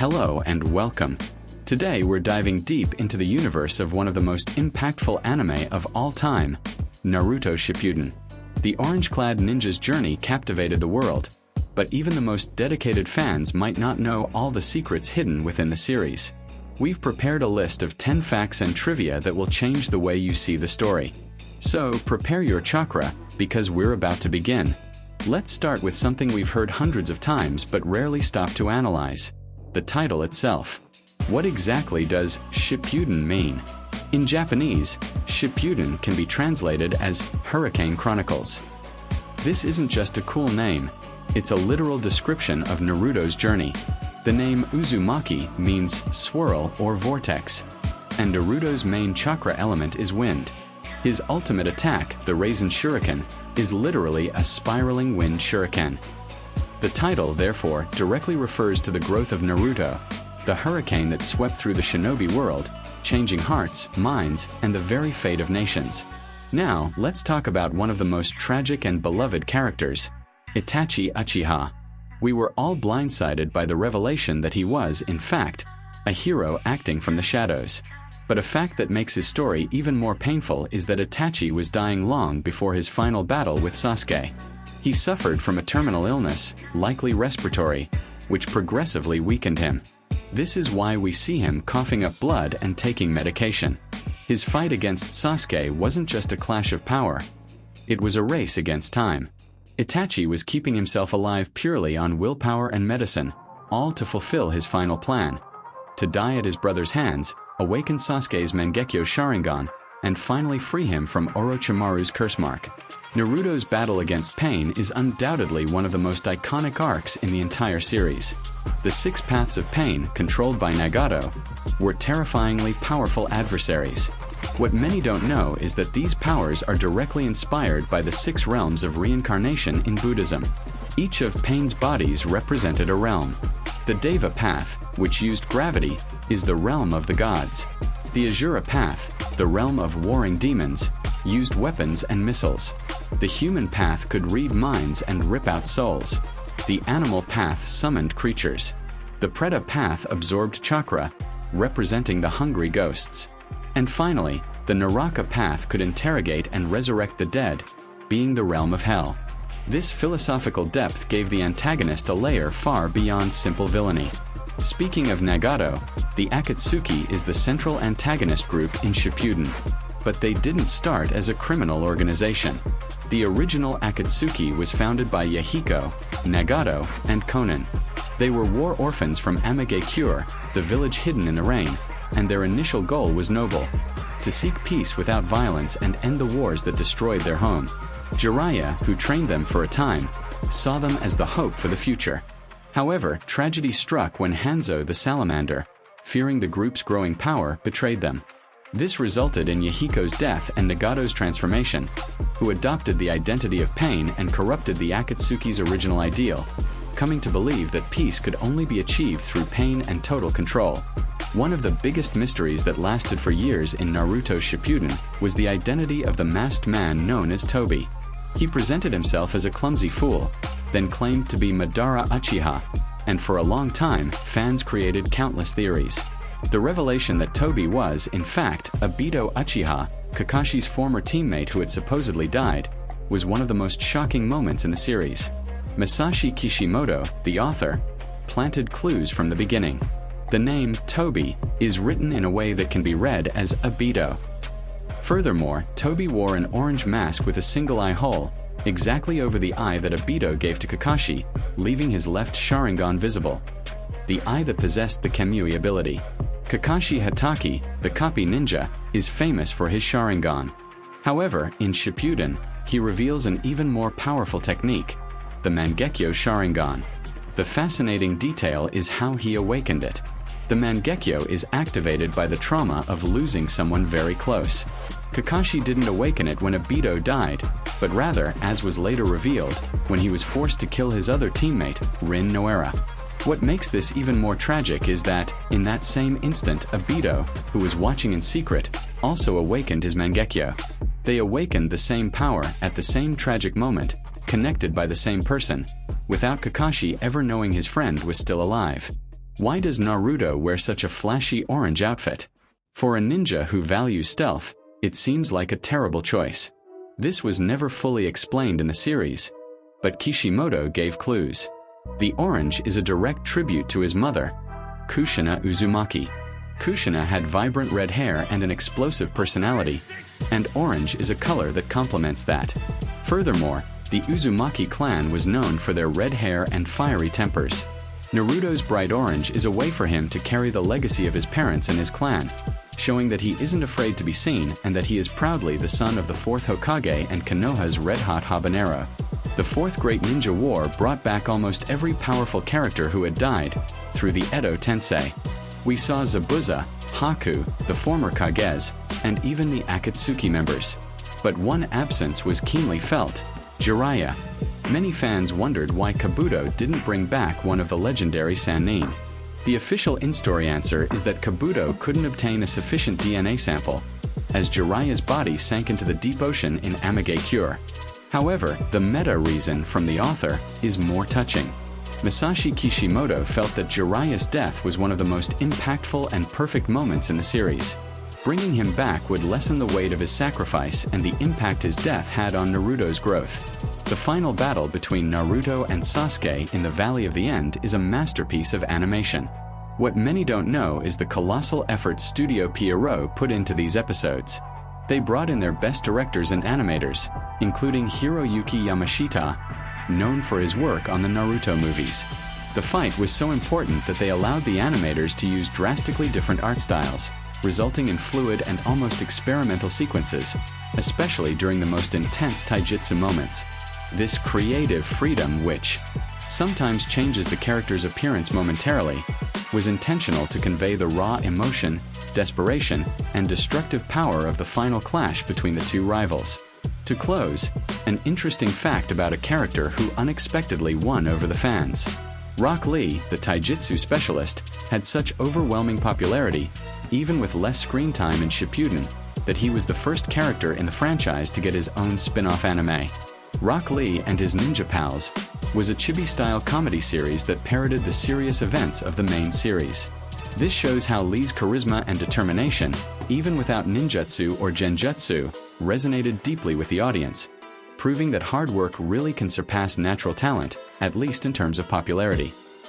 Hello and welcome. Today we're diving deep into the universe of one of the most impactful anime of all time, Naruto Shippuden. The orange-clad ninja's journey captivated the world, but even the most dedicated fans might not know all the secrets hidden within the series. We've prepared a list of 10 facts and trivia that will change the way you see the story. So prepare your chakra, because we're about to begin. Let's start with something we've heard hundreds of times but rarely stop to analyze: the title itself. What exactly does Shippuden mean? In Japanese, Shippuden can be translated as Hurricane Chronicles. This isn't just a cool name, it's a literal description of Naruto's journey. The name Uzumaki means swirl or vortex, and Naruto's main chakra element is wind. His ultimate attack, the Raisin Shuriken, is literally a spiraling wind shuriken. The title, therefore, directly refers to the growth of Naruto, the hurricane that swept through the shinobi world, changing hearts, minds, and the very fate of nations. Now, let's talk about one of the most tragic and beloved characters, Itachi Uchiha. We were all blindsided by the revelation that he was, in fact, a hero acting from the shadows. But a fact that makes his story even more painful is that Itachi was dying long before his final battle with Sasuke. He suffered from a terminal illness, likely respiratory, which progressively weakened him. This is why we see him coughing up blood and taking medication. His fight against Sasuke wasn't just a clash of power. It was a race against time. Itachi was keeping himself alive purely on willpower and medicine, all to fulfill his final plan: to die at his brother's hands, awaken Sasuke's Mangekyo Sharingan, and finally free him from Orochimaru's curse mark. Naruto's battle against pain is undoubtedly one of the most iconic arcs in the entire series. The 6 paths of pain, controlled by Nagato, were terrifyingly powerful adversaries. What many don't know is that these powers are directly inspired by the 6 realms of reincarnation in Buddhism. Each of pain's bodies represented a realm. The Deva path, which used gravity, is the realm of the gods. The Asura path, the realm of warring demons, used weapons and missiles. The human path could read minds and rip out souls. The animal path summoned creatures. The Preta path absorbed chakra, representing the hungry ghosts. And finally, the Naraka path could interrogate and resurrect the dead, being the realm of hell. This philosophical depth gave the antagonist a layer far beyond simple villainy. Speaking of Nagato, the Akatsuki is the central antagonist group in Shippuden. But they didn't start as a criminal organization. The original Akatsuki was founded by Yahiko, Nagato, and Konan. They were war orphans from Amagekure, the village hidden in the rain, and their initial goal was noble: to seek peace without violence and end the wars that destroyed their home. Jiraiya, who trained them for a time, saw them as the hope for the future. However, tragedy struck when Hanzo the Salamander, fearing the group's growing power, betrayed them. This resulted in Yahiko's death and Nagato's transformation, who adopted the identity of pain and corrupted the Akatsuki's original ideal, coming to believe that peace could only be achieved through pain and total control. One of the biggest mysteries that lasted for years in Naruto Shippuden was the identity of the masked man known as Tobi. He presented himself as a clumsy fool, then claimed to be Madara Uchiha, and for a long time, fans created countless theories. The revelation that Tobi was, in fact, Obito Uchiha, Kakashi's former teammate who had supposedly died, was one of the most shocking moments in the series. Masashi Kishimoto, the author, planted clues from the beginning. The name Tobi is written in a way that can be read as Obito. Furthermore, Tobi wore an orange mask with a single eye hole, exactly over the eye that Obito gave to Kakashi, leaving his left Sharingan visible. The eye that possessed the Kamui ability. Kakashi Hatake, the copy ninja, is famous for his Sharingan. However, in Shippuden, he reveals an even more powerful technique: the Mangekyo Sharingan. The fascinating detail is how he awakened it. The Mangekyo is activated by the trauma of losing someone very close. Kakashi didn't awaken it when Obito died, but rather, as was later revealed, when he was forced to kill his other teammate, Rin Noara. What makes this even more tragic is that, in that same instant, Obito, who was watching in secret, also awakened his Mangekyo. They awakened the same power at the same tragic moment, connected by the same person, without Kakashi ever knowing his friend was still alive. Why does Naruto wear such a flashy orange outfit? For a ninja who values stealth, it seems like a terrible choice. This was never fully explained in the series, but Kishimoto gave clues. The orange is a direct tribute to his mother, Kushina Uzumaki. Kushina had vibrant red hair and an explosive personality, and orange is a color that complements that. Furthermore, the Uzumaki clan was known for their red hair and fiery tempers. Naruto's bright orange is a way for him to carry the legacy of his parents and his clan, showing that he isn't afraid to be seen and that he is proudly the son of the 4th Hokage and Konoha's red-hot habanero. The 4th Great Ninja War brought back almost every powerful character who had died through the Edo Tensei. We saw Zabuza, Haku, the former Kages, and even the Akatsuki members. But one absence was keenly felt: Jiraiya. Many fans wondered why Kabuto didn't bring back one of the legendary Sannin. The official in-story answer is that Kabuto couldn't obtain a sufficient DNA sample, as Jiraiya's body sank into the deep ocean in Amage Cure. However, the meta reason from the author is more touching. Masashi Kishimoto felt that Jiraiya's death was one of the most impactful and perfect moments in the series. Bringing him back would lessen the weight of his sacrifice and the impact his death had on Naruto's growth. The final battle between Naruto and Sasuke in the Valley of the End is a masterpiece of animation. What many don't know is the colossal effort Studio Pierrot put into these episodes. They brought in their best directors and animators, including Hiroyuki Yamashita, known for his work on the Naruto movies. The fight was so important that they allowed the animators to use drastically different art styles, resulting in fluid and almost experimental sequences, especially during the most intense taijutsu moments. This creative freedom, which sometimes changes the character's appearance momentarily, was intentional to convey the raw emotion, desperation, and destructive power of the final clash between the two rivals. To close, an interesting fact about a character who unexpectedly won over the fans. Rock Lee, the taijutsu specialist, had such overwhelming popularity, even with less screen time in Shippuden, that he was the first character in the franchise to get his own spin-off anime. Rock Lee and His Ninja Pals was a chibi-style comedy series that parodied the serious events of the main series. This shows how Lee's charisma and determination, even without ninjutsu or genjutsu, resonated deeply with the audience, proving that hard work really can surpass natural talent, at least in terms of popularity.